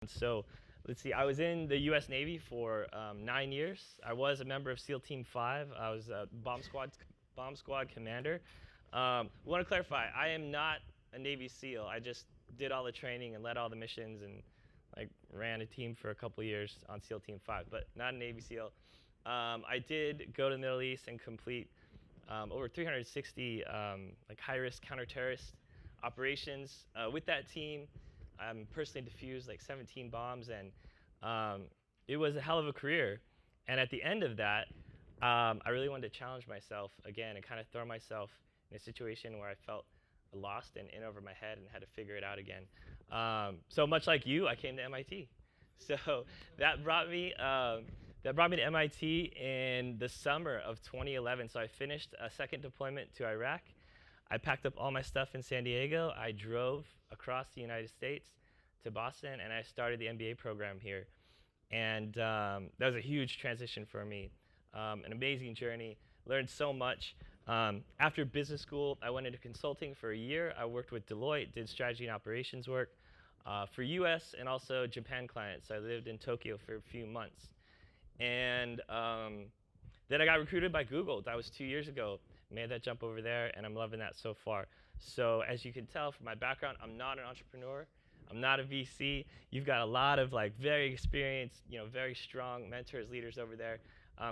So let's see, I was in the U.S. Navy for 9 years. I was a member of SEAL Team 5. I was a bomb squad commander. Want to clarify, I am not a Navy SEAL. I just did all the training and led all the missions and like ran a team for a couple years on SEAL Team 5, but not a Navy SEAL. I did go to the Middle East and complete over 360 like high-risk counter-terrorist operations with that team. Personally diffused like 17 bombs, and it was a hell of a career. And at the end of that, I really wanted to challenge myself again and kind of throw myself in a situation where I felt lost and in over my head and had to figure it out again. So much like you, I came to MIT. So that brought me to MIT in the summer of 2011. So I finished a second deployment to Iraq. I packed up all my stuff in San Diego. I drove across the United States to Boston, and I started the MBA program here. And that was a huge transition for me. An amazing journey. Learned so much. After business school, I went into consulting for a year. I worked with Deloitte, did strategy and operations work for US and also Japan clients. I lived in Tokyo for a few months. And then I got recruited by Google. That was 2 years ago. Made that jump over there, and I'm loving that so far. So as you can tell from my background, I'm not an entrepreneur. I'm not a VC. You've got a lot of like very experienced, very strong mentors, leaders over there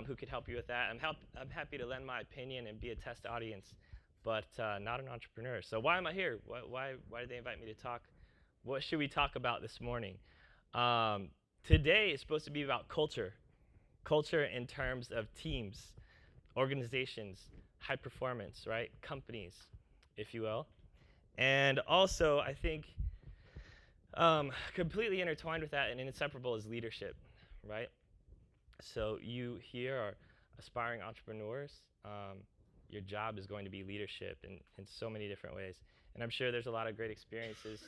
who could help you with that. I'm happy to lend my opinion and be a test audience, but not an entrepreneur. So why am I here? Why did they invite me to talk? What should we talk about this morning? Today is supposed to be about culture. Culture in terms of teams, organizations, high performance, right? Companies, if you will. And also, I think completely intertwined with that and inseparable is leadership, right? So you here are aspiring entrepreneurs. Your job is going to be leadership in so many different ways. And I'm sure there's a lot of great experiences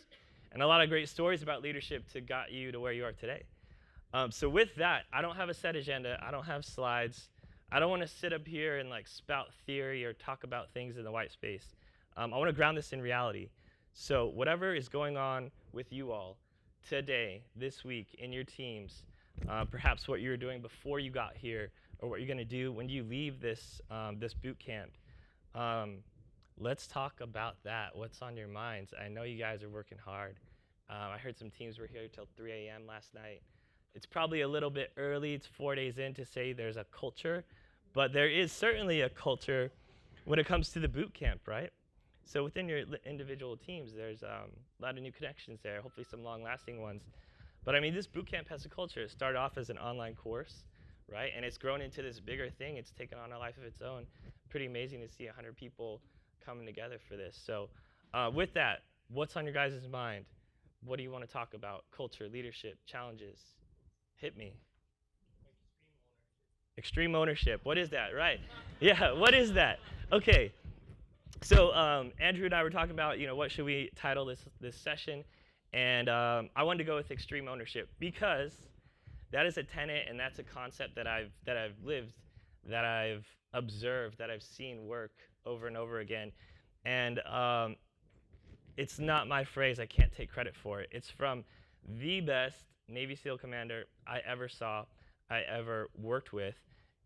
and a lot of great stories about leadership to got you to where you are today. So with that, I don't have a set agenda. I don't have slides. I don't want to sit up here and like spout theory or talk about things in the white space. I want to ground this in reality. So whatever is going on with you all today, this week, in your teams, perhaps what you were doing before you got here, or what you're going to do when you leave this boot camp, let's talk about that. What's on your minds? I know you guys are working hard. I heard some teams were here till 3 a.m. last night. It's probably a little bit early. It's 4 days in to say there's a culture, but there is certainly a culture when it comes to the boot camp, right? So within your individual teams, there's a lot of new connections there, hopefully some long-lasting ones. But I mean, this boot camp has a culture. It started off as an online course, right? And it's grown into this bigger thing. It's taken on a life of its own. Pretty amazing to see 100 people coming together for this. So with that, what's on your guys' mind? What do you want to talk about? Culture, leadership, challenges. Hit me. Extreme ownership. What is that? Right. Yeah, what is that? Okay. So Andrew and I were talking about, what should we title this session? And I wanted to go with extreme ownership because that is a tenet and that's a concept that I've lived, that I've observed, that I've seen work over and over again. And it's not my phrase. I can't take credit for it. It's from the best Navy SEAL commander I ever saw, I ever worked with,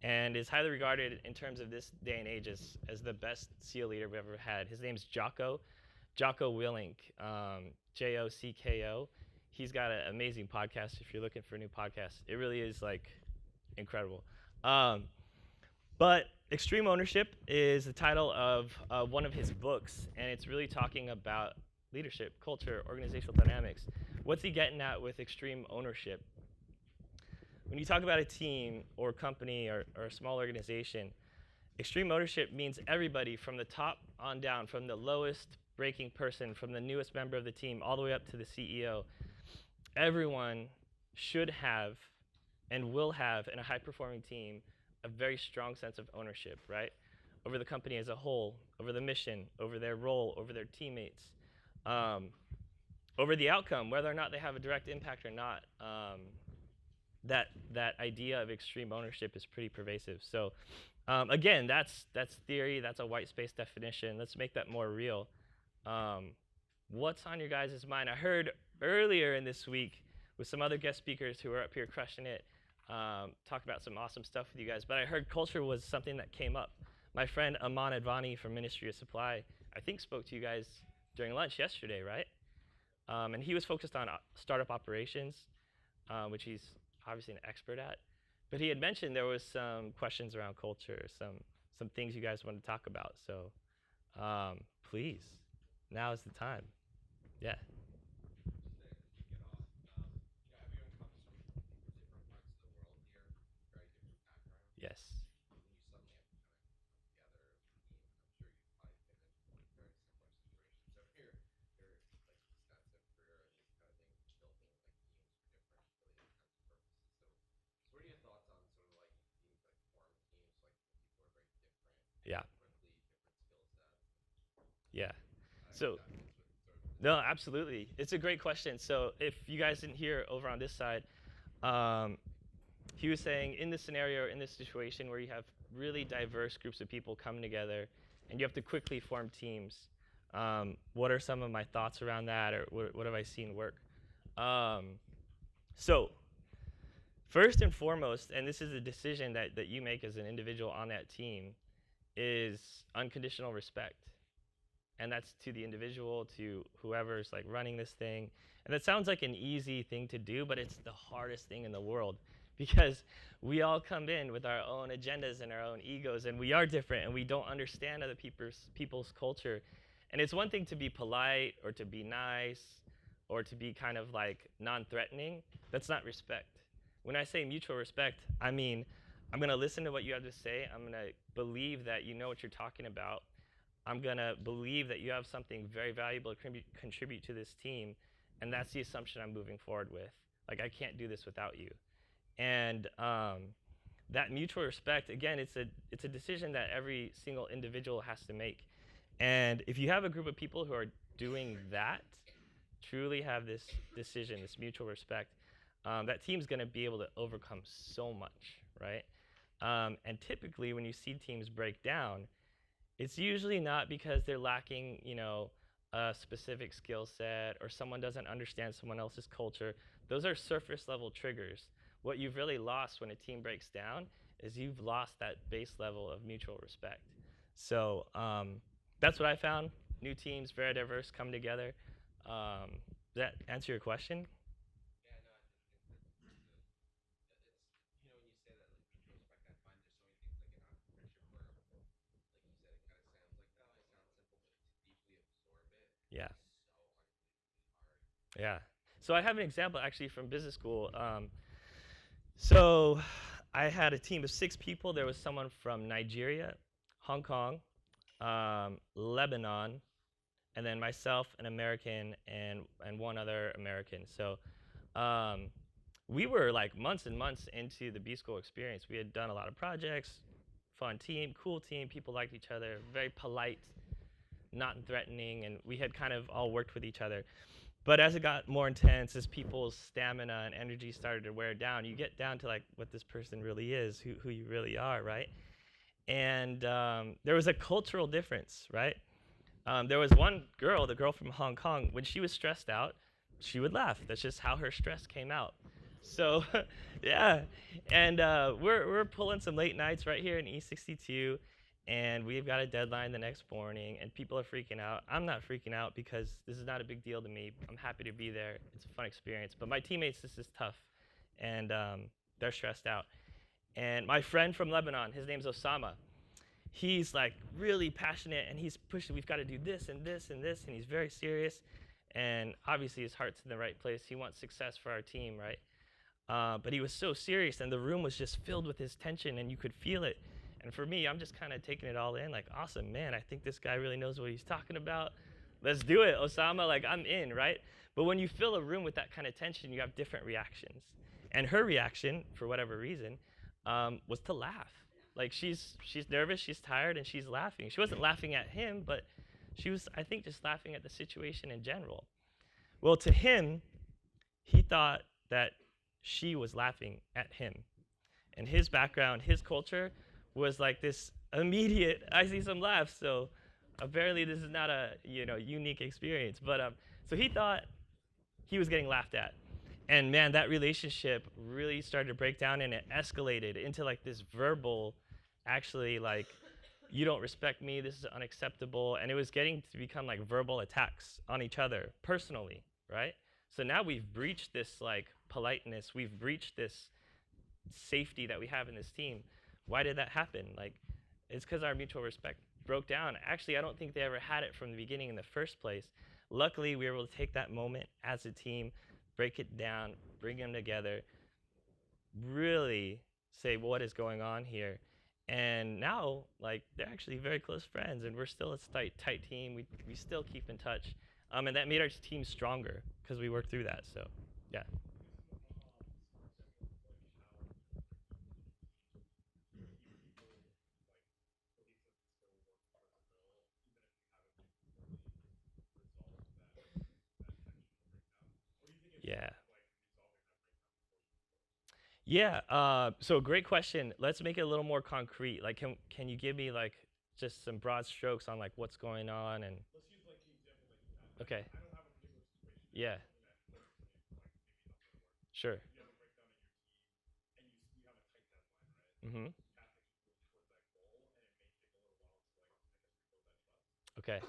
and is highly regarded in terms of this day and age as the best SEAL leader we've ever had. His name's Jocko Willink, Jocko. He's got an amazing podcast if you're looking for a new podcast. It really is like incredible. But Extreme Ownership is the title of one of his books, and it's really talking about leadership, culture, organizational dynamics. What's he getting at with extreme ownership? When you talk about a team or company or a small organization, extreme ownership means everybody from the top on down, from the lowest breaking person, from the newest member of the team, all the way up to the CEO. Everyone should have and will have in a high-performing team a very strong sense of ownership, right? Over the company as a whole, over the mission, over their role, over their teammates, over the outcome, whether or not they have a direct impact or not. That idea of extreme ownership is pretty pervasive. So again, that's theory. That's a white space definition. Let's make that more real. What's on your guys' mind? I heard earlier in this week with some other guest speakers who are up here crushing it, talk about some awesome stuff with you guys. But I heard culture was something that came up. My friend Aman Advani from Ministry of Supply, I think spoke to you guys during lunch yesterday, right? And he was focused on startup operations, which he's obviously an expert at. But he had mentioned there was some questions around culture, some things you guys want to talk about. So please, now is the time. Yeah. Yes. Yeah. Yeah. So, no, absolutely. It's a great question. So, if you guys didn't hear over on this side, um, he was saying in this scenario, in this situation where you have really diverse groups of people coming together and you have to quickly form teams, what are some of my thoughts around that, or what have I seen work? So, first and foremost, and this is a decision that you make as an individual on that team, is unconditional respect. And that's to the individual, to whoever's like running this thing. And that sounds like an easy thing to do, but it's the hardest thing in the world because we all come in with our own agendas and our own egos, and we are different, and we don't understand other people's culture. And it's one thing to be polite or to be nice or to be kind of like non-threatening. That's not respect. When I say mutual respect, I mean I'm going to listen to what you have to say. I'm going to believe that you know what you're talking about. I'm going to believe that you have something very valuable to contribute to this team, and that's the assumption I'm moving forward with. Like, I can't do this without you. And that mutual respect, again, it's a decision that every single individual has to make. And if you have a group of people who are doing that, truly have this decision, this mutual respect, that team's going to be able to overcome so much, right? And typically, when you see teams break down, it's usually not because they're lacking, a specific skill set or someone doesn't understand someone else's culture. Those are surface level triggers. What you've really lost when a team breaks down is you've lost that base level of mutual respect. So that's what I found. New teams, very diverse, come together. Does that answer your question? Yeah. Yeah. So I have an example actually from business school. So I had a team of 6 people. There was someone from Nigeria, Hong Kong, Lebanon, and then myself, an American, and one other American. So we were like months and months into the B School experience. We had done a lot of projects, fun team, cool team. People liked each other, very polite, not threatening, and we had kind of all worked with each other. But as it got more intense, as people's stamina and energy started to wear down, you get down to like what this person really is, who you really are, right? And there was a cultural difference, right? There was one girl, the girl from Hong Kong, when she was stressed out, she would laugh. That's just how her stress came out. So, yeah. And we're pulling some late nights right here in E62, and we've got a deadline the next morning, and people are freaking out. I'm not freaking out because this is not a big deal to me. I'm happy to be there. It's a fun experience. But my teammates, this is tough, and they're stressed out. And my friend from Lebanon, his name's Osama. He's like really passionate, and he's pushing. We've got to do this and this and this, and he's very serious. And obviously, his heart's in the right place. He wants success for our team, right? But he was so serious, and the room was just filled with his tension, and you could feel it. And for me, I'm just kind of taking it all in, like, awesome, man, I think this guy really knows what he's talking about. Let's do it, Osama, like, I'm in, right? But when you fill a room with that kind of tension, you have different reactions. And her reaction, for whatever reason, was to laugh. Like, she's nervous, she's tired, and she's laughing. She wasn't laughing at him, but she was, I think, just laughing at the situation in general. Well, to him, he thought that she was laughing at him. And his background, his culture, was like this immediate, I see some laughs, so apparently this is not a unique experience. But so he thought he was getting laughed at. And man, that relationship really started to break down, and it escalated into like this verbal, actually, like, you don't respect me, this is unacceptable. And it was getting to become like verbal attacks on each other personally, right? So now we've breached this like politeness, we've breached this safety that we have in this team. Why did that happen? Like, it's because our mutual respect broke down. Actually, I don't think they ever had it from the beginning in the first place. Luckily, we were able to take that moment as a team, break it down, bring them together, really say what is going on here. And now, like, they're actually very close friends, and we're still a tight team. We still keep in touch. And that made our team stronger because we worked through that. So, yeah. Yeah. Yeah. So great question. Let's make it a little more concrete. Like, can you give me like just some broad strokes on like what's going on and? Okay. Yeah. Sure. Mhm. Okay.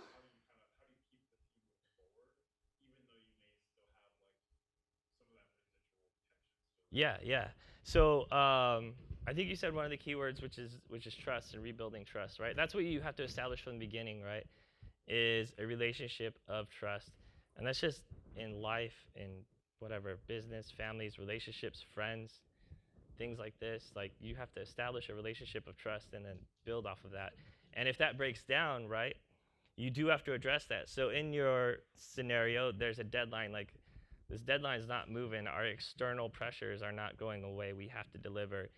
Yeah, yeah. So I think you said one of the keywords, which is trust and rebuilding trust, right? That's what you have to establish from the beginning, right? Is a relationship of trust, and that's just in life, in whatever business, families, relationships, friends, things like this. Like you have to establish a relationship of trust and then build off of that. And if that breaks down, right, you do have to address that. So in your scenario, there's a deadline. Like this deadline is not moving. Our external pressures are not going away. We have to deliver.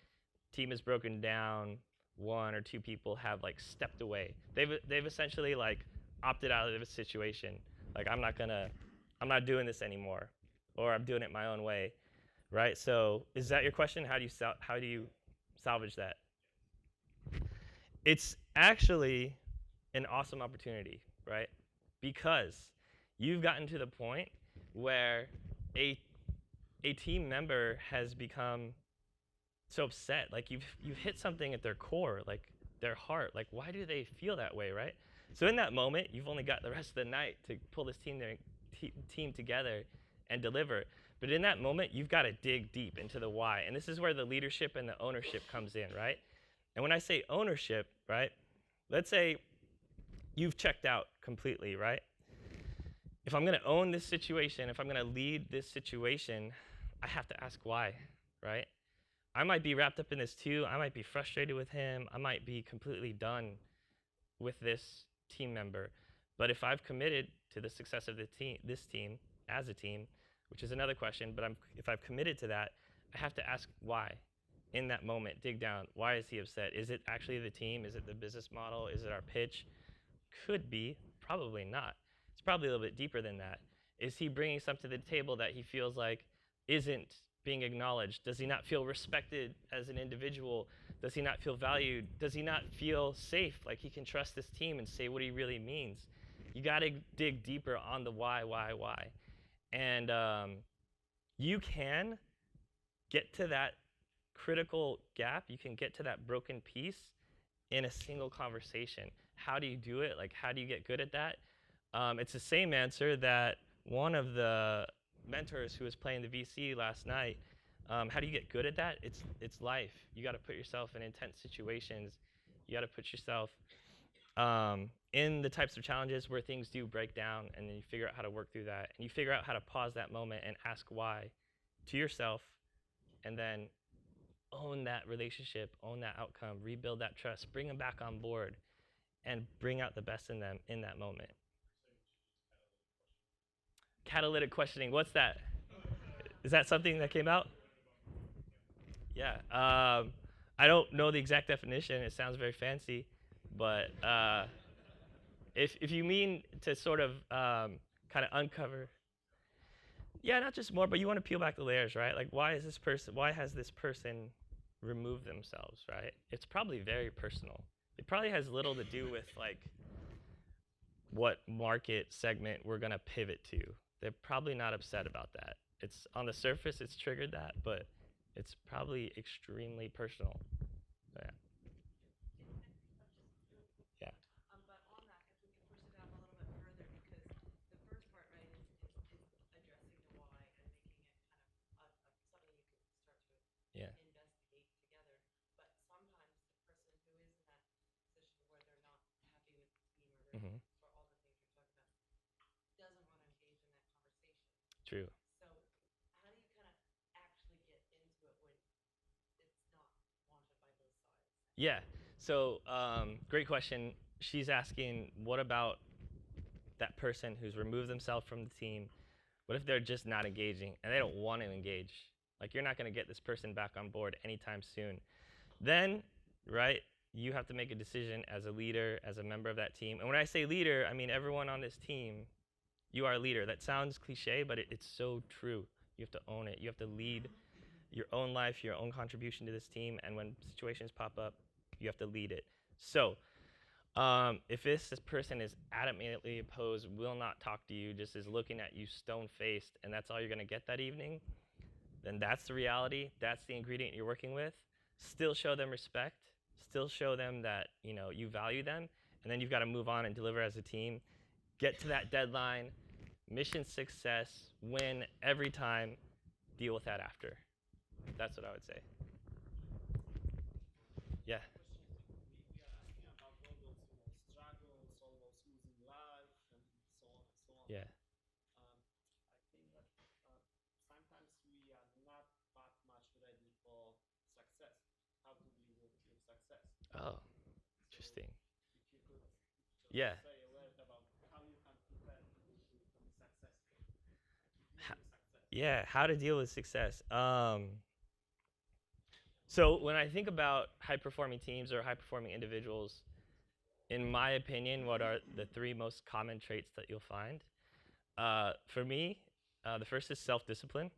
Team is broken down. One or two people have like stepped away. They've essentially like opted out of the situation. Like I'm not doing this anymore, or I'm doing it my own way, right? So is that your question? How do you salvage that? It's actually an awesome opportunity, right? Because you've gotten to the point where a a team member has become so upset. Like you've hit something at their core, like their heart. Like why do they feel that way, right? So in that moment, you've only got the rest of the night to pull this team together and deliver. But in that moment, you've got to dig deep into the why. And this is where the leadership and the ownership comes in, right? And when I say ownership, right? Let's say you've checked out completely, right? If I'm going to own this situation, if I'm going to lead this situation, I have to ask why, right? I might be wrapped up in this too. I might be frustrated with him. I might be completely done with this team member. But if I've committed to the success of this team as a team, which is another question, but if I've committed to that, I have to ask why in that moment, dig down. Why is he upset? Is it actually the team? Is it the business model? Is it our pitch? Could be, probably not. It's probably a little bit deeper than that. Is he bringing something to the table that he feels like isn't being acknowledged? Does he not feel respected as an individual? Does he not feel valued? Does he not feel safe, like he can trust this team and say what he really means? You got to dig deeper on the why. And you can get to that critical gap. You can get to that broken piece in a single conversation. How do you do it? Like, how do you get good at that? It's the same answer that one of the mentors who was playing the VC last night. How do you get good at that? It's life. You got to put yourself in intense situations. You got to put yourself in the types of challenges where things do break down, and then you figure out how to work through that, and you figure out how to pause that moment and ask why to yourself, and then own that relationship, own that outcome, rebuild that trust, bring them back on board, and bring out the best in them in that moment. Catalytic questioning, what's that? Is that something that came out? Yeah. I don't know the exact definition. It sounds very fancy, but if you mean to sort of kind of uncover, yeah, not just more, but you want to peel back the layers, right? Like, why has this person removed themselves, right? It's probably very personal. It probably has little to do with like what market segment we're gonna pivot to. They're probably not upset about that. It's on the surface, it's triggered that, but it's probably extremely personal. Yeah. Yeah. But on that, if we could push it up a little bit further, because the first part, right, is addressing the why and making it kind of something you can start to Yeah. investigate together. But sometimes the person who is in that position where they're not happy with the team or they're Mm-hmm. for all the things you're talking about doesn't want to engage in that conversation. True. So how do you kind of actually get into it when it's not wanted by both sides? Yeah. So, great question. She's asking, what about that person who's removed themselves from the team? What if they're just not engaging and they don't want to engage? Like, you're not going to get this person back on board anytime soon. Then, right, you have to make a decision as a leader, as a member of that team. And when I say leader, I mean everyone on this team. You are a leader. That sounds cliche, but it's so true. You have to own it. You have to lead your own life, your own contribution to this team. And when situations pop up, you have to lead it. So, if this person is adamantly opposed, will not talk to you, just is looking at you stone-faced, and that's all you're going to get that evening, then that's the reality. That's the ingredient you're working with. Still show them respect. Still show them that you value them, and then you've got to move on and deliver as a team. Get to that deadline. Mission success. Win every time. Deal with that after. That's what I would say. Yeah. We are asking about all those, struggles, all those losing life, and so on and so on. Yeah. I think that sometimes we are not that much ready for success. How to deal with success? Oh, So interesting. if you could just Yeah. say a word about how you can prepare to be successful, to deal Ha- with success. yeah. How to deal with success. So when I think about high-performing teams or high-performing individuals, in my opinion, what are the three most common traits that you'll find? For me, the first is self-discipline.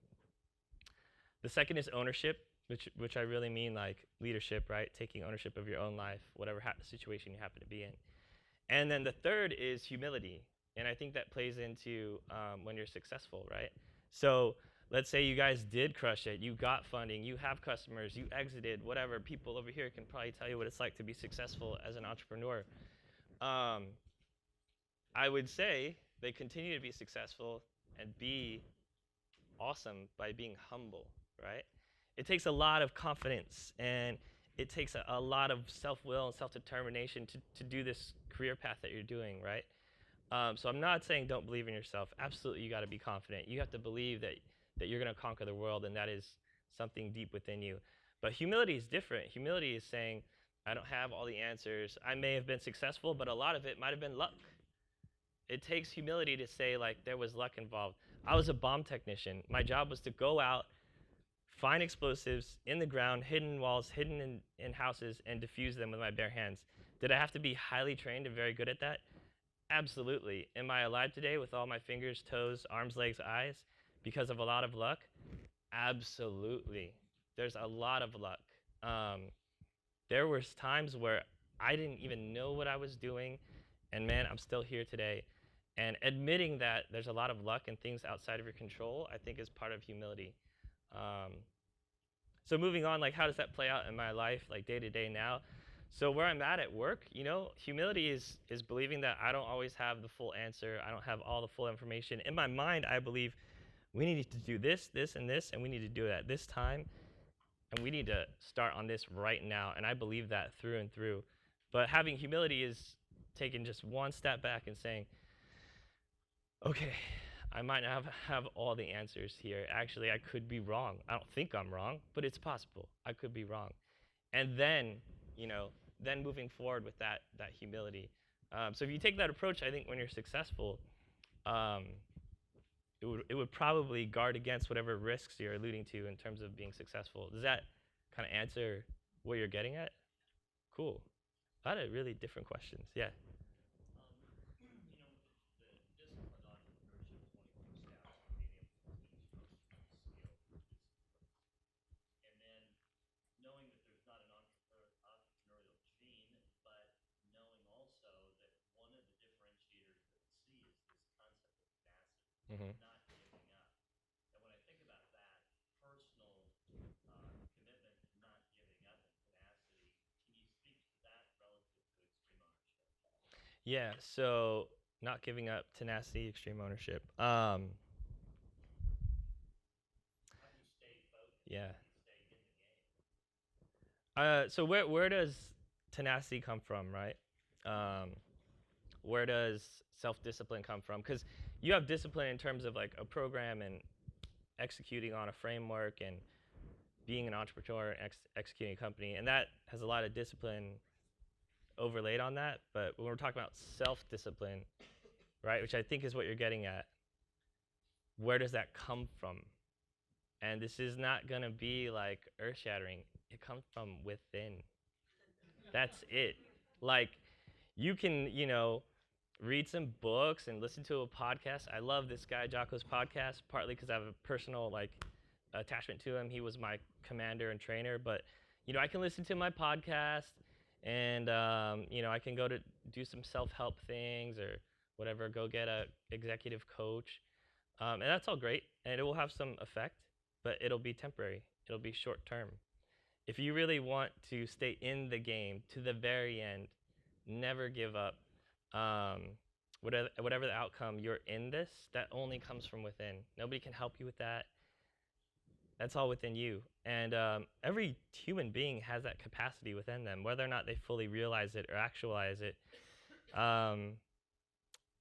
The second is ownership, which I really mean like leadership, right? Taking ownership of your own life, whatever situation you happen to be in. And then the third is humility, and I think that plays into when you're successful, right? So let's say you guys did crush it, you got funding, you have customers, you exited, whatever. People over here can probably tell you what it's like to be successful as an entrepreneur. Um, I would say they continue to be successful and be awesome by being humble, right? It takes a lot of confidence and it takes a lot of self-will and self-determination to do this career path that you're doing, right? So I'm not saying don't believe in yourself. Absolutely, you got to be confident. You have to believe that you're going to conquer the world, and that is something deep within you. But humility is different. Humility is saying, I don't have all the answers. I may have been successful, but a lot of it might have been luck. It takes humility to say, like, there was luck involved. I was a bomb technician. My job was to go out, find explosives in the ground, hidden in walls, hidden in houses, and defuse them with my bare hands. Did I have to be highly trained and very good at that? Absolutely. Am I alive today with all my fingers, toes, arms, legs, eyes because of a lot of luck? Absolutely. There's a lot of luck. There were times where I didn't even know what I was doing, and man, I'm still here today. And admitting that there's a lot of luck and things outside of your control, I think is part of humility. Um, so moving on, like how does that play out in my life, like day to day now? So where I'm at work, humility is believing that I don't always have the full answer. I don't have all the full information. In my mind, I believe we need to do this, this, and this, and we need to do it at this time, and we need to start on this right now. And I believe that through and through. But having humility is taking just one step back and saying, okay, I might not have all the answers here. Actually, I could be wrong. I don't think I'm wrong, but it's possible. I could be wrong. And then, then moving forward with that humility. So if you take that approach, I think when you're successful, um, it would probably guard against whatever risks you're alluding to in terms of being successful. Does that kind of answer what you're getting at? Cool. A lot of really different questions. Yeah. The disciplined entrepreneurship is one of your stats for being able to teach others to scale your business. And then knowing that there's not an entrepreneurial gene, but knowing also that one of the differentiators that we see is this concept of massive, Mm-hmm. not giving up. And when I think Yeah, so not giving up, tenacity, extreme ownership. How do you stay focused? Yeah. How do you stay in the game? So where does tenacity come from, right? Where does self-discipline come from? Because you have discipline in terms of like a program and executing on a framework and being an entrepreneur and executing a company, and that has a lot of discipline overlaid on that. But when we're talking about self-discipline, right, which I think is what you're getting at, where does that come from? And this is not going to be like earth-shattering. It comes from within. That's it. Like, you can, read some books and listen to a podcast. I love this guy Jocko's podcast, partly because I have a personal attachment to him. He was my commander and trainer, but I can listen to my podcast, and I can go to do some self-help things or whatever. Go get a executive coach, and that's all great, and it will have some effect, but it'll be temporary. It'll be short term. If you really want to stay in the game to the very end, never give up. Whatever the outcome, you're in this. That only comes from within. Nobody can help you with that. That's all within you. And every human being has that capacity within them. Whether or not they fully realize it or actualize it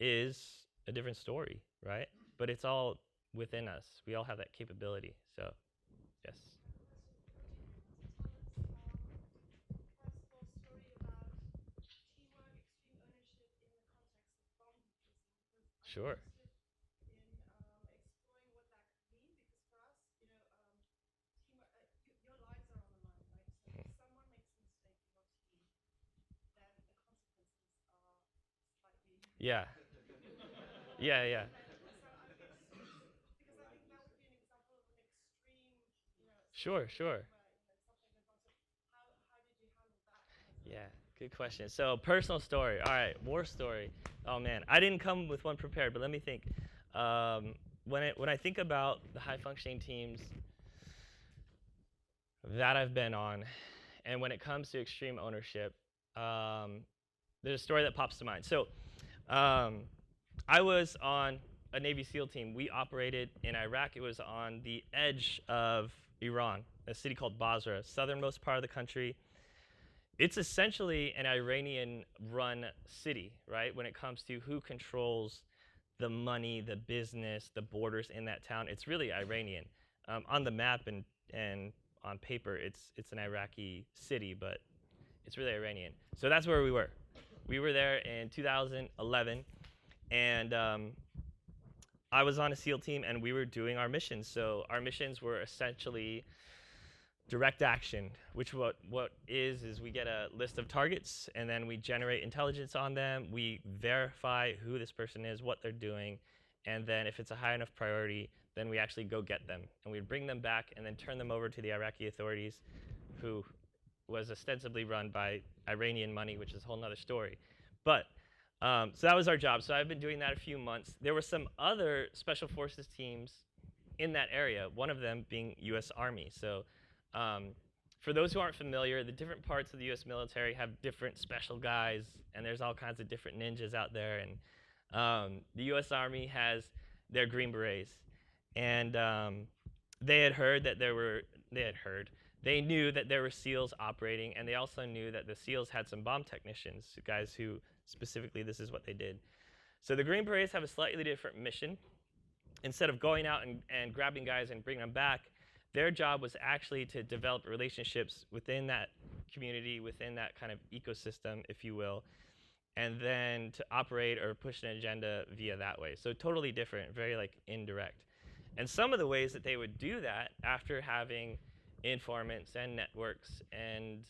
is a different story, right? But it's all within us. We all have that capability. So, yes. Sure. Yeah. Yeah, yeah. Sure, sure. Yeah, good question. So, personal story. All right, war story. Oh man, I didn't come with one prepared, but let me think. When I think about the high functioning teams that I've been on, and when it comes to extreme ownership, there's a story that pops to mind. So, I was on a Navy SEAL team. We operated in Iraq. It was on the edge of Iran, a city called Basra, southernmost part of the country. It's essentially an Iranian-run city, right? When it comes to who controls the money, the business, the borders in that town, it's really Iranian. On the map and on paper, it's an Iraqi city, but it's really Iranian. So that's where we were. We were there in 2011, and I was on a SEAL team, and we were doing our missions. So our missions were essentially direct action, which what is we get a list of targets, and then we generate intelligence on them. We verify who this person is, what they're doing, and then if it's a high enough priority, then we actually go get them. And we bring them back and then turn them over to the Iraqi authorities, who was ostensibly run by Iranian money, which is a whole other story. But so that was our job. So I've been doing that a few months. There were some other special forces teams in that area, one of them being U.S. Army. So for those who aren't familiar, the different parts of the U.S. military have different special guys, and there's all kinds of different ninjas out there. And the U.S. Army has their Green Berets, and they knew that there were SEALs operating, and they also knew that the SEALs had some bomb technicians, guys who specifically this is what they did. So the Green Berets have a slightly different mission. Instead of going out and grabbing guys and bringing them back, their job was actually to develop relationships within that community, within that kind of ecosystem, if you will, and then to operate or push an agenda via that way. So totally different, very indirect. And some of the ways that they would do that after having informants and networks and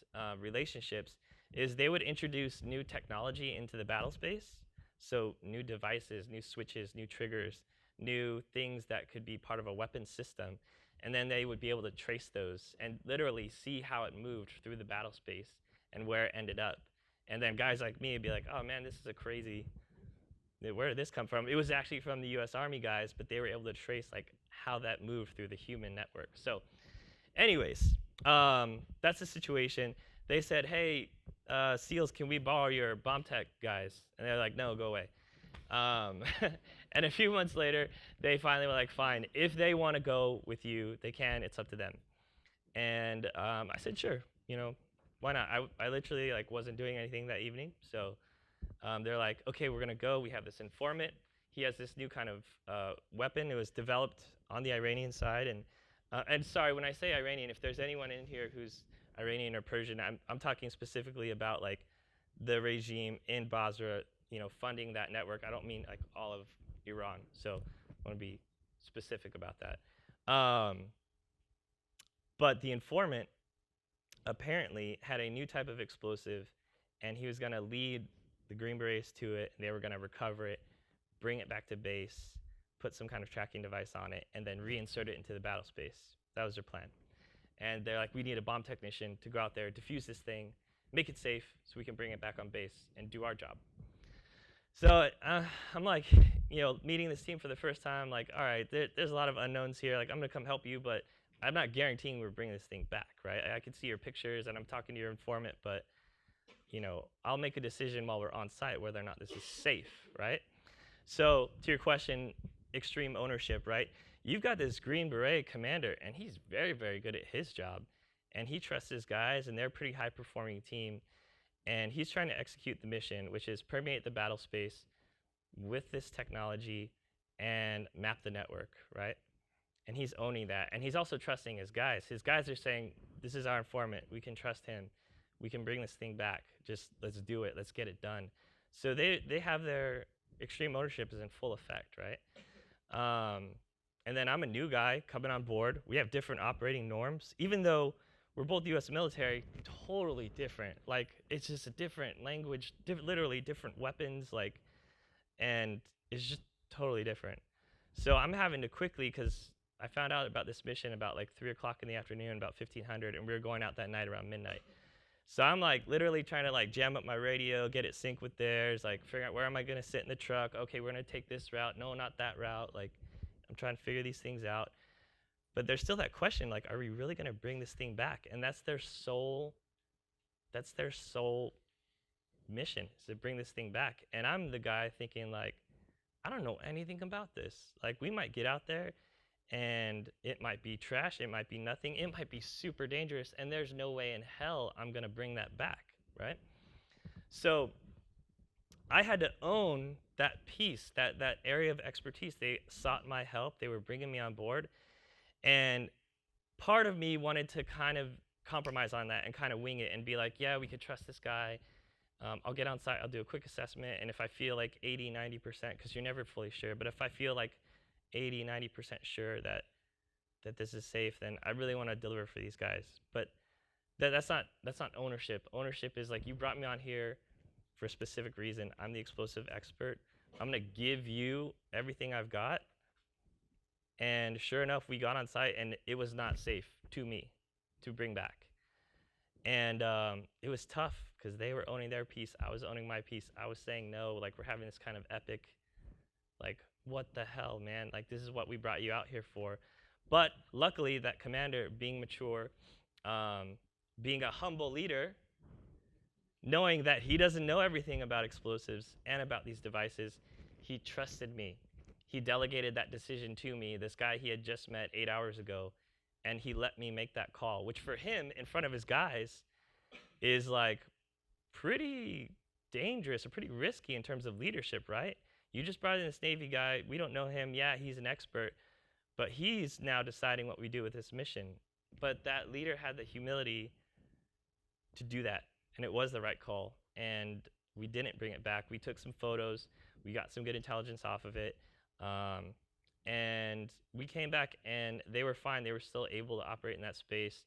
relationships is they would introduce new technology into the battle space. So new devices, new switches, new triggers, new things that could be part of a weapon system. And then they would be able to trace those and literally see how it moved through the battle space and where it ended up. And then guys like me would be like, oh man, this is a crazy, where did this come from? It was actually from the US Army guys, but they were able to trace how that moved through the human network. So anyways, that's the situation. They said, hey, SEALs, can we borrow your bomb tech guys? And they're like, no, go away. And a few months later, they finally were like, fine, if they want to go with you, they can. It's up to them. And I said, sure, why not? I literally like wasn't doing anything that evening, so they're like, okay, we're gonna go. We have this informant. He has this new kind of weapon. It was developed on the Iranian side, and sorry, when I say Iranian, if there's anyone in here who's Iranian or Persian, I'm talking specifically about like the regime in Basra, funding that network. I don't mean like all of Iran. So I want to be specific about that. But the informant apparently had a new type of explosive, and he was going to lead the Green Berets to it, and they were going to recover it, bring it back to base, put some kind of tracking device on it, and then reinsert it into the battle space. That was their plan. And they're like, we need a bomb technician to go out there, defuse this thing, make it safe so we can bring it back on base and do our job. So I'm like, meeting this team for the first time, like, all right, there's a lot of unknowns here. Like, I'm going to come help you, but I'm not guaranteeing we're bringing this thing back, right? I can see your pictures, and I'm talking to your informant, but I'll make a decision while we're on site whether or not this is safe, right? So to your question, extreme ownership, right? You've got this Green Beret commander, and he's very, very good at his job, and he trusts his guys, and they're a pretty high-performing team, and he's trying to execute the mission, which is permeate the battle space with this technology and map the network, right? And he's owning that, and he's also trusting his guys. His guys are saying, this is our informant. We can trust him. We can bring this thing back. Just let's do it. Let's get it done. So they have their extreme ownership is in full effect, right? And then I'm a new guy coming on board. We have different operating norms. Even though we're both U.S. military, totally different. Like, it's just a different language, literally different weapons, like, and it's just totally different. So I'm having to quickly, because I found out about this mission about like 3 o'clock in the afternoon, about 1500, and we were going out that night around midnight. So I'm like literally trying to like jam up my radio, get it synced with theirs, like figure out where am I gonna sit in the truck. Okay, we're gonna take this route. No, not that route. Like, I'm trying to figure these things out. But there's still that question, like, are we really gonna bring this thing back? And that's their sole mission, is to bring this thing back. And I'm the guy thinking like, I don't know anything about this. Like, we might get out there and it might be trash, it might be nothing, it might be super dangerous, and there's no way in hell I'm gonna bring that back, right? So I had to own that piece, that area of expertise. They sought my help, they were bringing me on board, and part of me wanted to kind of compromise on that and kind of wing it and be like, yeah, we could trust this guy. I'll get on site, I'll do a quick assessment, and if I feel like 80, 90%, because you're never fully sure, but if I feel like 80, 90% sure that this is safe, then I really want to deliver for these guys. But that's not ownership. Ownership is like, you brought me on here for a specific reason. I'm the explosive expert. I'm going to give you everything I've got. And sure enough, we got on site, and it was not safe to me to bring back. And it was tough because they were owning their piece. I was owning my piece. I was saying no. Like, we're having this kind of epic, like, what the hell, man? Like, this is what we brought you out here for. But luckily, that commander, being mature, being a humble leader, knowing that he doesn't know everything about explosives and about these devices, he trusted me. He delegated that decision to me, this guy he had just met 8 hours ago, and he let me make that call, which for him, in front of his guys, is like pretty dangerous or pretty risky in terms of leadership, right? You just brought in this Navy guy. We don't know him. Yeah, he's an expert, but he's now deciding what we do with this mission. But that leader had the humility to do that, and it was the right call. And we didn't bring it back. We took some photos. We got some good intelligence off of it. And we came back, and they were fine. They were still able to operate in that space.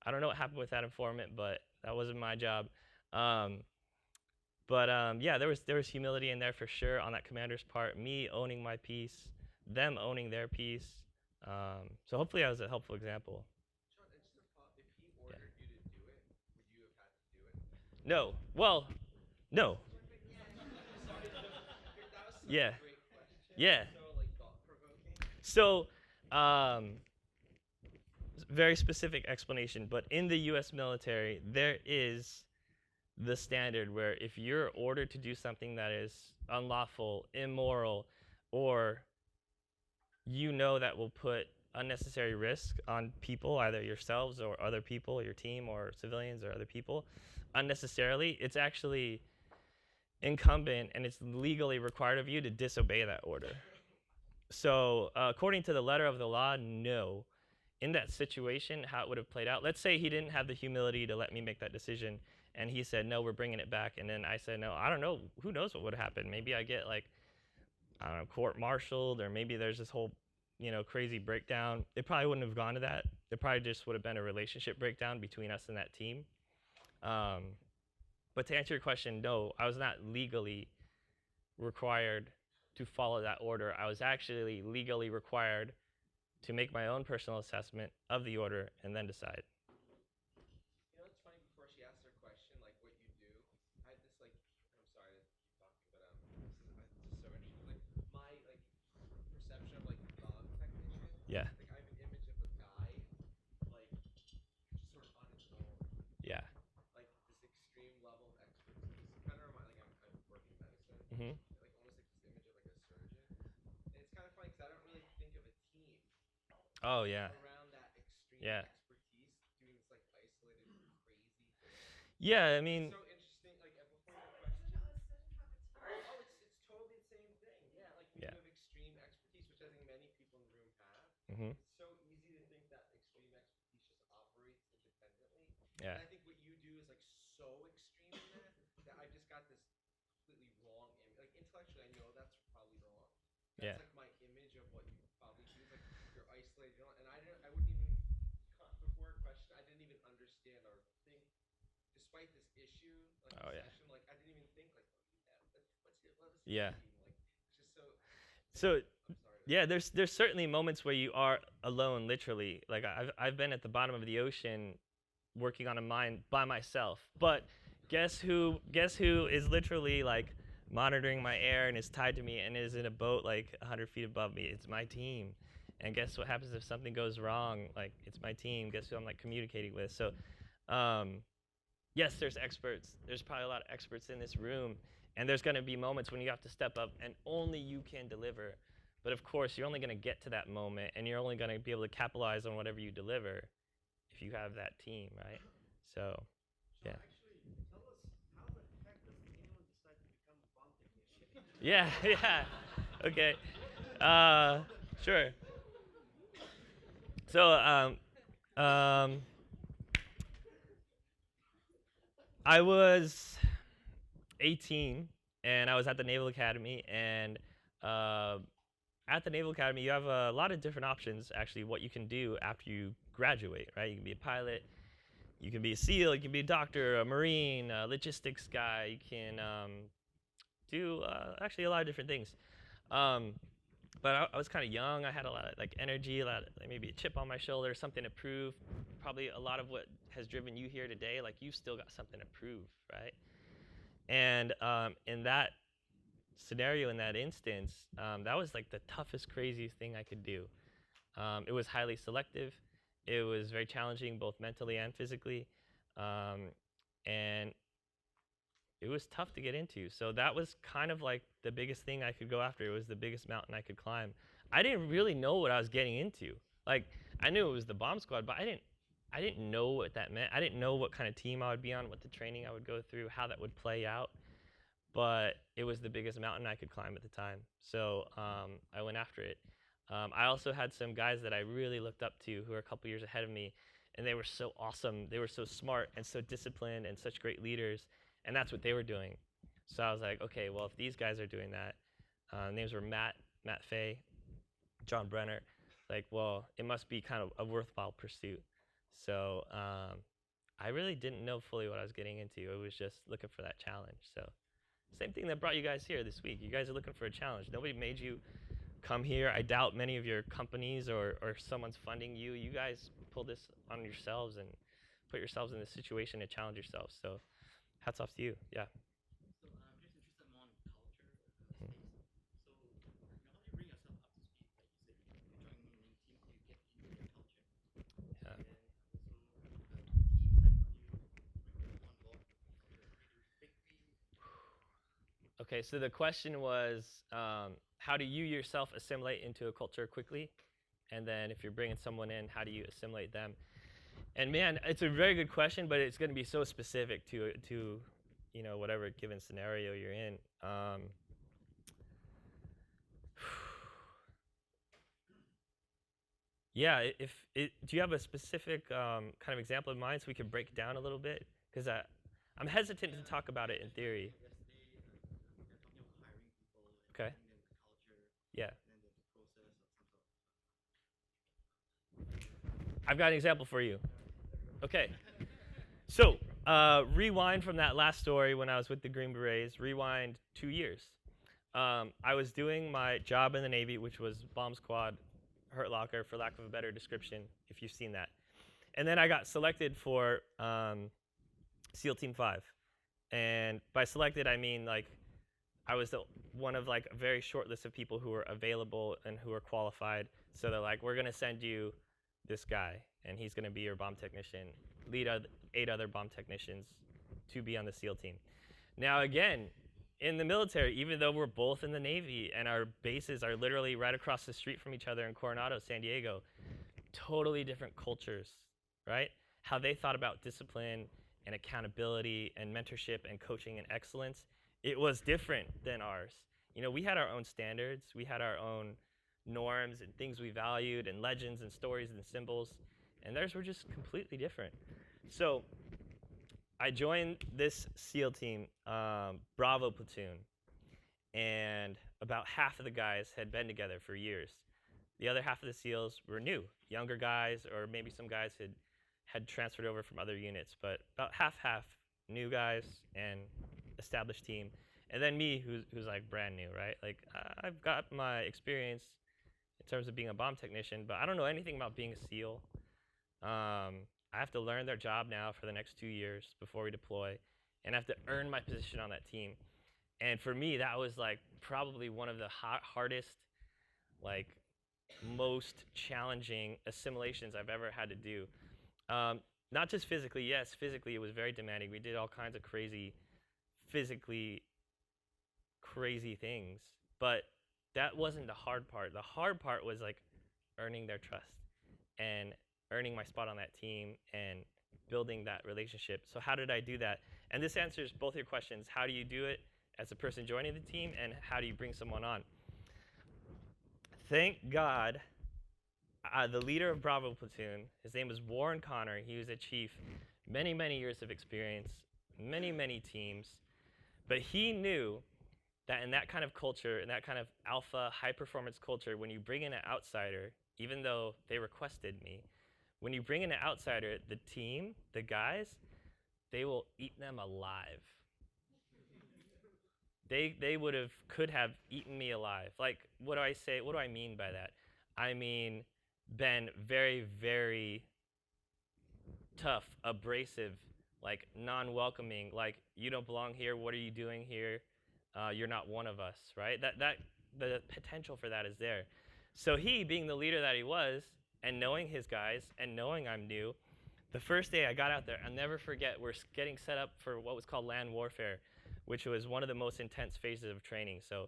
I don't know what happened with that informant, but that wasn't my job. Yeah, there was humility in there for sure on that commander's part, me owning my piece, them owning their piece. So hopefully I was a helpful example. Sean, and just a thought, if he ordered you to do it, would you have had to do it? No. Well, no. That was such Yeah. a great question. Yeah. So, like, thought-provoking. So, very specific explanation, but in the U.S. military, there is the standard where if you're ordered to do something that is unlawful, immoral, or you know that will put unnecessary risk on people, either yourselves or other people, your team or civilians or other people, unnecessarily, it's actually incumbent and it's legally required of you to disobey that order. So according to the letter of the law, no. In that situation, how it would have played out, let's say he didn't have the humility to let me make that decision, and he said, no, we're bringing it back, and then I said, no, I don't know, who knows what would happen. Maybe I get, like, I don't know, court-martialed, or maybe there's this whole, crazy breakdown. It probably wouldn't have gone to that. It probably just would have been a relationship breakdown between us and that team. But to answer your question, no, I was not legally required to follow that order. I was actually legally required to make my own personal assessment of the order and then decide. You know, it's funny, before she asked her question, like what you do, I had this like, I'm sorry to keep talking, but this is just so interesting. Like my perception of like a dog technician. Yeah. Like I have an image of a guy, like just sort of on his own. Yeah. Like this extreme level of expertise. Kind of remind, like I work in medicine. Mm-hmm. Like almost like this image of like a surgeon. And it's kind of funny because I don't really think of a team. Oh, yeah. Around that extreme Yeah. expertise, doing this like isolated, crazy thing. Yeah, I mean. It's so interesting. Like before your question. Surgeon have a team. Oh, it's totally the same thing. Yeah, like when Yeah. you have extreme expertise, which I think many people in the room have. Mm-hmm. It's so easy to think that extreme expertise just operates independently. Yeah. And I think what you do is like so extreme in that I've just got this completely wrong image. Like intellectually, I know that's probably wrong. That's like my image of what you probably do. Is like you're isolated, and I wouldn't even before a question, I didn't even understand or think, despite this issue, like session, like I didn't even think like, what is Yeah. like it's just so. So. I'm sorry. Yeah, there's certainly moments where you are alone, literally. Like I've been at the bottom of the ocean, working on a mine by myself. But guess who is literally like monitoring my air and is tied to me and is in a boat like 100 feet above me? It's my team. And guess what happens if something goes wrong? Like it's my team. Guess who I'm like communicating with? So, yes, there's experts. There's probably a lot of experts in this room, and there's going to be moments when you have to step up and only you can deliver. But of course, you're only going to get to that moment, and you're only going to be able to capitalize on whatever you deliver if you have that team, right? So, yeah. Actually, tell us, how the heck does anyone decide to become a bomb technician? Yeah. Okay. Sure. So, I was 18, and I was at the Naval Academy, and at the Naval Academy, you have a lot of different options, actually, what you can do after you graduate, right? You can be a pilot, you can be a SEAL, you can be a doctor, a Marine, a logistics guy, you can do actually a lot of different things. But I was kind of young, I had a lot of like energy, a lot of, like, maybe a chip on my shoulder, something to prove. Probably a lot of what has driven you here today, like you've still got something to prove, right? And in that scenario, in that instance, that was like the toughest, craziest thing I could do. It was highly selective. It was very challenging, both mentally and physically. And it was tough to get into. So that was kind of like the biggest thing I could go after. It was the biggest mountain I could climb. I didn't really know what I was getting into. Like, I knew it was the bomb squad, but I didn't know what that meant. I didn't know what kind of team I would be on, what the training I would go through, how that would play out. But it was the biggest mountain I could climb at the time. So I went after it. I also had some guys that I really looked up to who were a couple years ahead of me, and they were so awesome. They were so smart and so disciplined and such great leaders, and that's what they were doing. So I was like, okay, well, if these guys are doing that, names were Matt Fay, John Brenner, like, well, it must be kind of a worthwhile pursuit. So I really didn't know fully what I was getting into. It was just looking for that challenge. So same thing that brought you guys here this week. You guys are looking for a challenge. Nobody made you come here. I doubt many of your companies or someone's funding you. You guys pull this on yourselves and put yourselves in this situation to challenge yourselves. So hats off to you. Yeah. So I'm just interested more in culture space. So how do you bring yourself up to speed? Like you said, you join a new team, how do you get into their culture? Yeah. And also the teams, like how do you bring people on board with the culture? Okay, so the question was, how do you yourself assimilate into a culture quickly? And then if you're bringing someone in, how do you assimilate them? And man, it's a very good question, but it's going to be so specific to whatever given scenario you're in. Yeah, do you have a specific kind of example in mind so we can break it down a little bit? Because I'm hesitant to talk about it in theory. Yesterday, they're talking about hiring people and Okay. bringing them the culture Yeah. and then the process of some sort. I've got an example for you. Okay. So, rewind from that last story when I was with the Green Berets, rewind 2 years. I was doing my job in the Navy, which was bomb squad, hurt locker, for lack of a better description, if you've seen that. And then I got selected for SEAL Team 5. And by selected, I mean like I was one of like a very short list of people who were available and who were qualified. So they're like, we're going to send you this guy, and he's going to be your bomb technician, lead 8 other bomb technicians to be on the SEAL team. Now, again, in the military, even though we're both in the Navy and our bases are literally right across the street from each other in Coronado, San Diego, totally different cultures, right? How they thought about discipline and accountability and mentorship and coaching and excellence, it was different than ours. We had our own standards. We had our own norms and things we valued and legends and stories and symbols, and theirs were just completely different. So I joined this SEAL team, Bravo platoon, and about half of the guys had been together for years. The other half of the SEALs were new, younger guys, or maybe some guys had transferred over from other units, but about half new guys and established team. And then me, who's like brand new, right? Like I've got my experience in terms of being a bomb technician, but I don't know anything about being a SEAL. I have to learn their job now for the next 2 years before we deploy, and I have to earn my position on that team. And for me, that was like probably one of the hardest, like most challenging assimilations I've ever had to do. Not just physically. Yes, physically it was very demanding. We did all kinds of physically crazy things, but that wasn't the hard part. The hard part was like earning their trust and earning my spot on that team and building that relationship. So how did I do that? And this answers both your questions. How do you do it as a person joining the team, and how do you bring someone on? Thank God, the leader of Bravo platoon, his name was Warren Connor. He was a chief, many, many years of experience, many, many teams. But he knew that in that kind of culture, in that kind of alpha, high-performance culture, when you bring in an outsider, even though they requested me, when you bring in an outsider, the team, the guys, they will eat them alive. They could have eaten me alive. Like, what do I say? What do I mean by that? I mean, been very, very tough, abrasive, like non-welcoming, like you don't belong here. What are you doing here? You're not one of us, right? That the potential for that is there. So he, being the leader that he was, and knowing his guys, and knowing I'm new, the first day I got out there, I'll never forget, we're getting set up for what was called land warfare, which was one of the most intense phases of training. So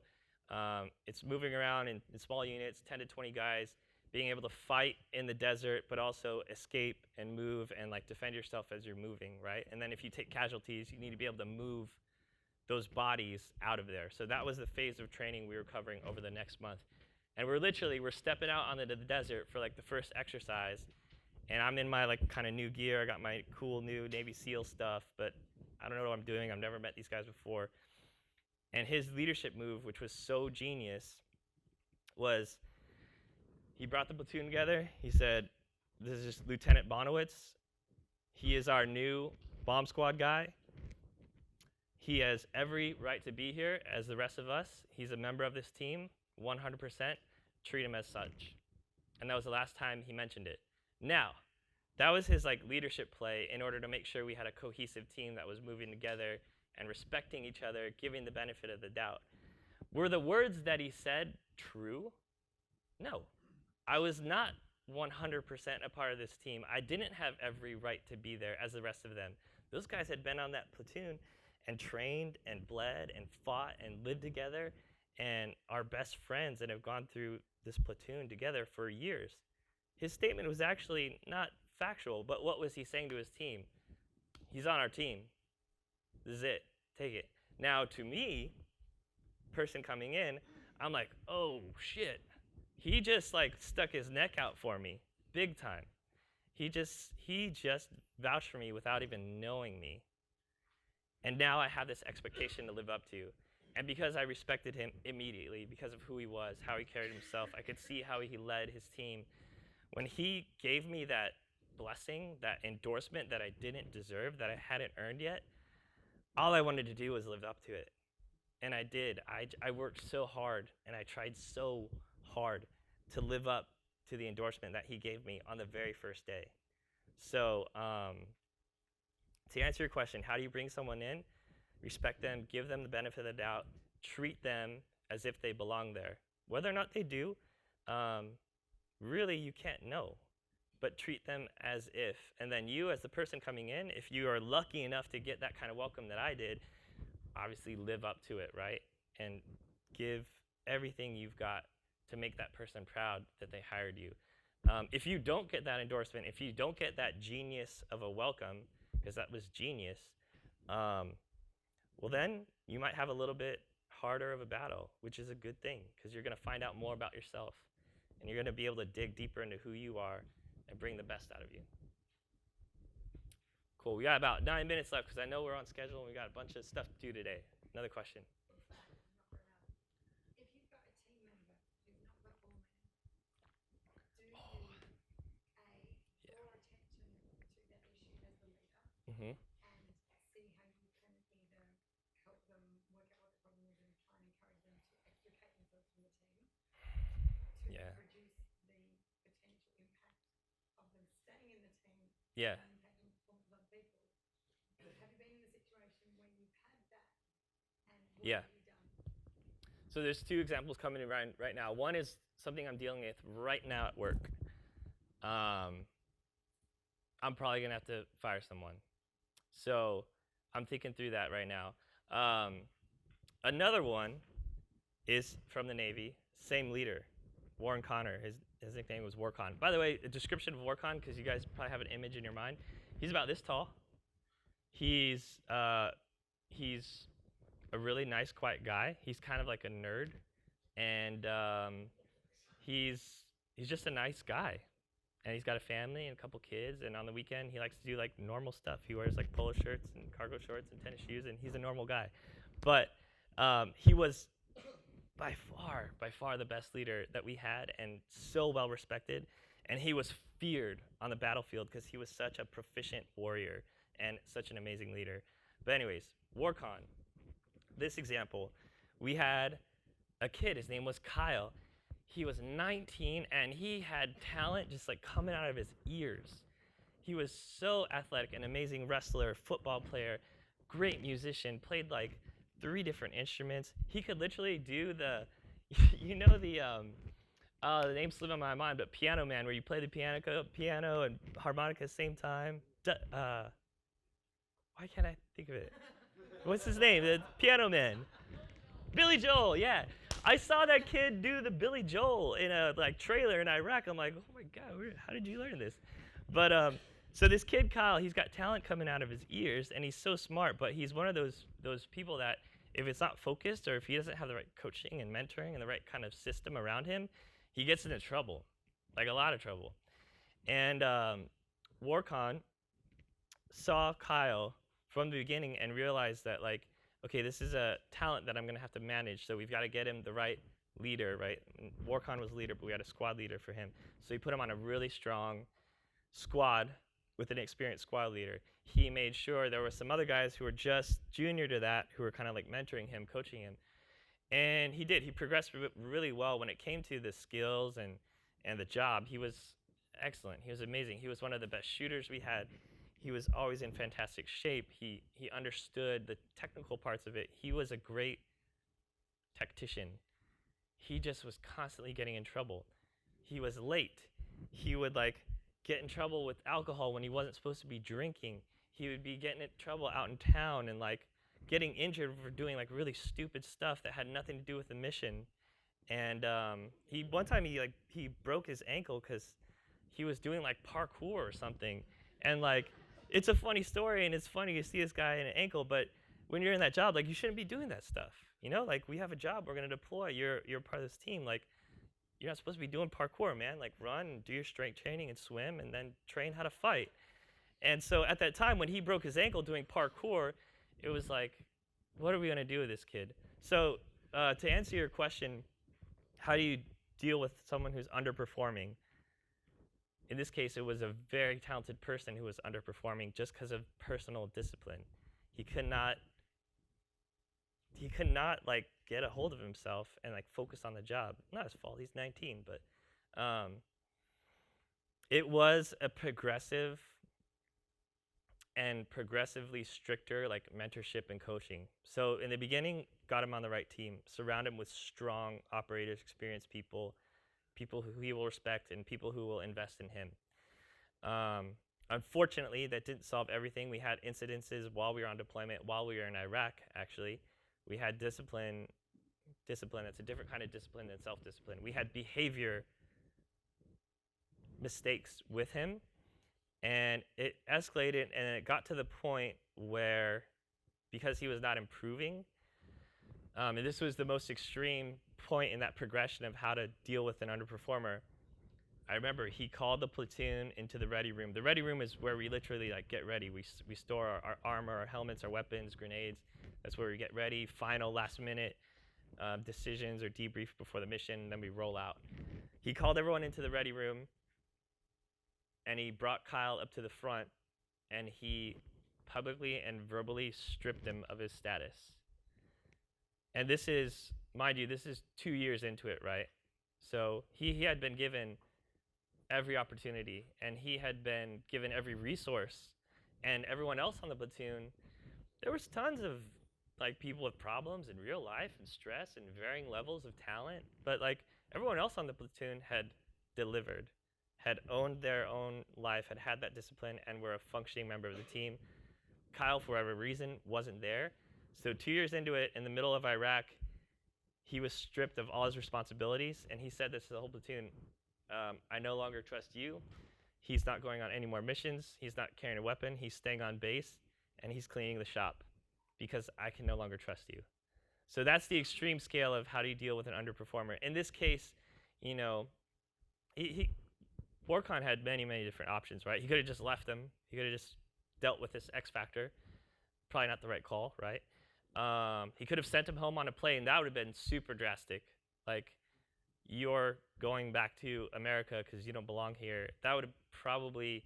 it's moving around in small units, 10 to 20 guys, being able to fight in the desert, but also escape and move and like defend yourself as you're moving, right? And then if you take casualties, you need to be able to move those bodies out of there. So that was the phase of training we were covering over the next month. And we're stepping out onto the desert for like the first exercise, and I'm in my like kind of new gear. I got my cool new Navy SEAL stuff, but I don't know what I'm doing. I've never met these guys before. And his leadership move, which was so genius, was he brought the platoon together. He said, this is Lieutenant Bonowitz. He is our new bomb squad guy. He has every right to be here as the rest of us. He's a member of this team, 100%. Treat him as such. And that was the last time he mentioned it. Now, that was his like leadership play in order to make sure we had a cohesive team that was moving together and respecting each other, giving the benefit of the doubt. Were the words that he said true? No. I was not 100% a part of this team. I didn't have every right to be there as the rest of them. Those guys had been on that platoon, and trained and bled and fought and lived together and are best friends and have gone through this platoon together for years. His statement was actually not factual, but what was he saying to his team? He's on our team. This is it. Take it. Now, to me, person coming in, I'm like, oh shit. He just like stuck his neck out for me, big time. He just vouched for me without even knowing me. And now I have this expectation to live up to. And because I respected him immediately, because of who he was, how he carried himself, I could see how he led his team. When he gave me that blessing, that endorsement that I didn't deserve, that I hadn't earned yet, all I wanted to do was live up to it. And I did. I worked so hard, and I tried so hard to live up to the endorsement that he gave me on the very first day. So to answer your question, how do you bring someone in? Respect them, give them the benefit of the doubt, treat them as if they belong there. Whether or not they do, really you can't know, but treat them as if. And then you, as the person coming in, if you are lucky enough to get that kind of welcome that I did, obviously live up to it, right? And give everything you've got to make that person proud that they hired you. If you don't get that endorsement, if you don't get that genius of a welcome, because that was genius, well then you might have a little bit harder of a battle, which is a good thing, because you're going to find out more about yourself, and you're going to be able to dig deeper into who you are and bring the best out of you. Cool. We got about 9 minutes left, because I know we're on schedule and we got a bunch of stuff to do today. Another question. If you've got a team member who's not performing, do you draw attention to that issue as the leader Mm-hmm. and see how you can either help them work out what the problem is and try and encourage them to extricate themselves from the team to reduce the potential impact of them staying in the team Yeah. and impacting the performance of other people? Have you been in a situation where you've had that, and what Yeah. have you done? So there's two examples coming in right now. One is something I'm dealing with right now at work. I'm probably going to have to fire someone. So I'm thinking through that right now. Another one is from the Navy, same leader, Warren Connor. His nickname was Warcon. By the way, a description of Warcon, because you guys probably have an image in your mind. He's about this tall. He's a really nice, quiet guy. He's kind of like a nerd, and he's just a nice guy. And he's got a family and a couple kids, and on the weekend he likes to do like normal stuff. He wears like polo shirts and cargo shorts and tennis shoes, and he's a normal guy. But he was by far the best leader that we had, and so well respected. And he was feared on the battlefield because he was such a proficient warrior and such an amazing leader. But anyways, Warcon. This example, we had a kid. His name was Kyle. He was 19, and he had talent just like coming out of his ears. He was so athletic, an amazing wrestler, football player, great musician, played like 3 different instruments. He could literally do the, you know, the name slipped on my mind, but Piano Man, where you play the piano and harmonica at the same time. Why can't I think of it? What's his name? The Piano Man. Billy Joel, yeah. I saw that kid do the Billy Joel in a like trailer in Iraq. I'm like, oh my God, how did you learn this? But so this kid Kyle, he's got talent coming out of his ears, and he's so smart. But he's one of those people that if it's not focused, or if he doesn't have the right coaching and mentoring and the right kind of system around him, he gets into trouble, like a lot of trouble. And Warcon saw Kyle from the beginning and realized that like, okay, this is a talent that I'm going to have to manage, so we've got to get him the right leader, right? And Warcon was leader, but we had a squad leader for him. So he put him on a really strong squad with an experienced squad leader. He made sure there were some other guys who were just junior to that, who were kind of like mentoring him, coaching him. And he did. He progressed really well when it came to the skills and the job. He was excellent. He was amazing. He was one of the best shooters we had. He was always in fantastic shape. He understood the technical parts of it. He was a great tactician. He just was constantly getting in trouble. He was late. He would like get in trouble with alcohol when he wasn't supposed to be drinking. He would be getting in trouble out in town and like getting injured for doing like really stupid stuff that had nothing to do with the mission. And one time he broke his ankle because he was doing like parkour or something. And like, it's a funny story and it's funny to see this guy in an ankle, but when you're in that job, like, you shouldn't be doing that stuff. You know, like, we have a job, we're gonna deploy, you're part of this team. Like, you're not supposed to be doing parkour, man. Like, run and do your strength training and swim and then train how to fight. And so at that time, when he broke his ankle doing parkour, it was like, what are we gonna do with this kid? So to answer your question, how do you deal with someone who's underperforming? In this case, it was a very talented person who was underperforming just because of personal discipline. He could not like get a hold of himself and like focus on the job. Not his fault. He's 19, but it was a progressive and progressively stricter like mentorship and coaching. So in the beginning, got him on the right team. Surround him with strong operators, experienced people who he will respect, and people who will invest in him. Unfortunately, that didn't solve everything. We had incidences while we were on deployment, while we were in Iraq, actually. We had discipline that's a different kind of discipline than self-discipline. We had behavior mistakes with him, and it escalated, and it got to the point where, because he was not improving, and this was the most extreme point in that progression of how to deal with an underperformer. I remember he called the platoon into the ready room. The ready room is where we literally like get ready. We store our armor, our helmets, our weapons, grenades. That's where we get ready. Final last minute decisions or debrief before the mission, and then we roll out. He called everyone into the ready room, and he brought Kyle up to the front, and he publicly and verbally stripped him of his status. And this is, mind you, this is 2 years into it, right? So he had been given every opportunity, and he had been given every resource, and everyone else on the platoon, there was tons of like people with problems in real life and stress and varying levels of talent, but like everyone else on the platoon had delivered, had owned their own life, had that discipline, and were a functioning member of the team. Kyle, for whatever reason, wasn't there. So 2 years into it, in the middle of Iraq, he was stripped of all his responsibilities, and he said this to the whole platoon: I no longer trust you. He's not going on any more missions. He's not carrying a weapon. He's staying on base, and he's cleaning the shop because I can no longer trust you. So that's the extreme scale of how do you deal with an underperformer. In this case, you know, Warcon had many, many different options, right? He could have just left them. He could have just dealt with this X factor. Probably not the right call, right? He could have sent him home on a plane. That would have been super drastic. Like, you're going back to America because you don't belong here. That would have probably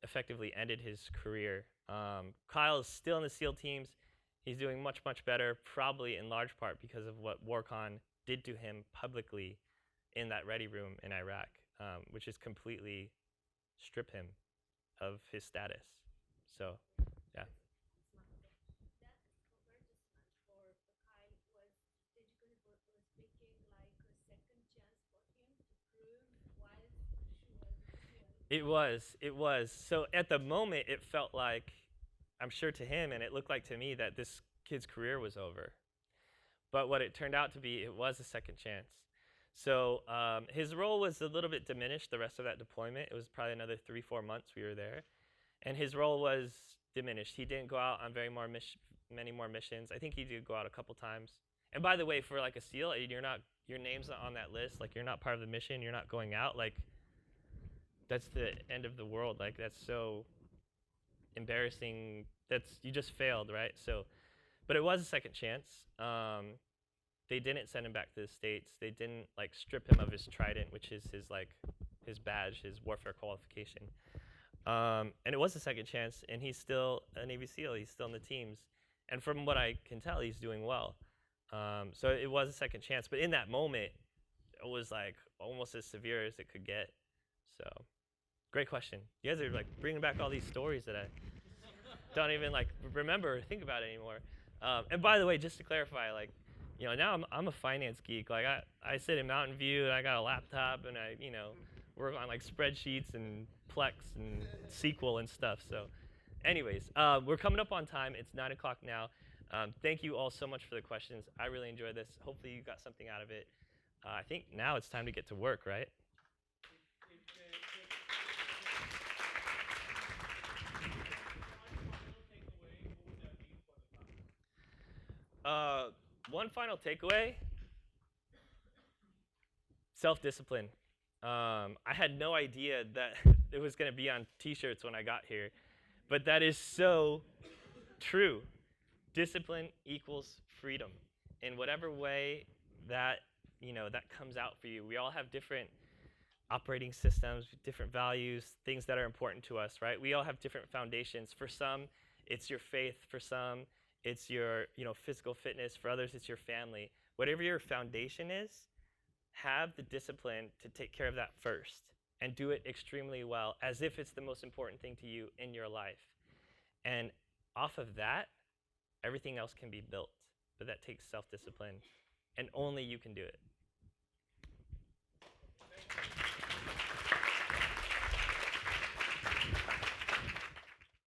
effectively ended his career. Kyle is still in the SEAL teams. He's doing much, much better, probably in large part because of what Warcon did to him publicly in that ready room in Iraq, which is completely strip him of his status. So, yeah. It was. So at the moment, it felt like, I'm sure to him, and it looked like to me, that this kid's career was over. But what it turned out to be, it was a second chance. So his role was a little bit diminished the rest of that deployment. It was probably another 3-4 months we were there. And his role was diminished. He didn't go out on many more missions. I think he did go out a couple times. And by the way, for like a SEAL, your name's not on that list. Like, you're not part of the mission. You're not going out. Like, that's the end of the world. Like, that's so embarrassing. You just failed, right? So, but it was a second chance. They didn't send him back to the States. They didn't like strip him of his trident, which is his badge, his warfare qualification. And it was a second chance, and he's still a Navy SEAL. He's still in the teams, and from what I can tell, he's doing well. So it was a second chance, but in that moment, it was like almost as severe as it could get. So, great question. You guys are like bringing back all these stories that I don't even like remember or think about anymore. And by the way, just to clarify, like, you know, now I'm a finance geek. Like, I sit in Mountain View, and I got a laptop, and I, you know, work on like spreadsheets and Plex and SQL and stuff. So Anyways, we're coming up on time. It's 9 o'clock now. Thank you all so much for the questions. I really enjoyed this. Hopefully you got something out of it. I think now it's time to get to work, right? One final takeaway, self-discipline. I had no idea that it was going to be on t-shirts when I got here, but that is so true. Discipline equals freedom. In whatever way that, that comes out for you. We all have different operating systems, different values, things that are important to us, right? We all have different foundations. For some, it's your faith. For some, it's your, physical fitness. For others, it's your family. Whatever your foundation is, have the discipline to take care of that first and do it extremely well, as if it's the most important thing to you in your life. And off of that, everything else can be built. But that takes self-discipline, and only you can do it.